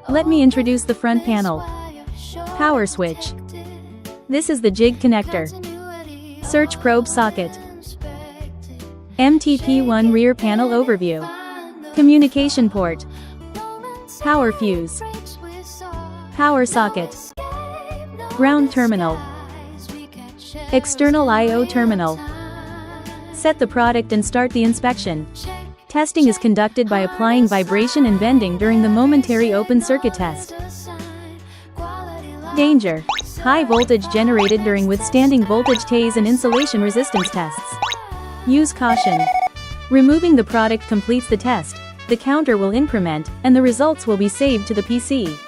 Let me introduce the front panel. Power switch. This is the jig connector. Search probe socket. MTP1 rear panel overview. Communication port. Power fuse. Power socket. Ground terminal. External I/O terminal. Set the product and start the inspection. Testing is conducted by applying vibration and bending during the momentary open circuit test. Danger. High voltage generated during withstanding voltage tase and insulation resistance tests. Use caution. Removing the product completes the test, the counter will increment, and the results will be saved to the PC.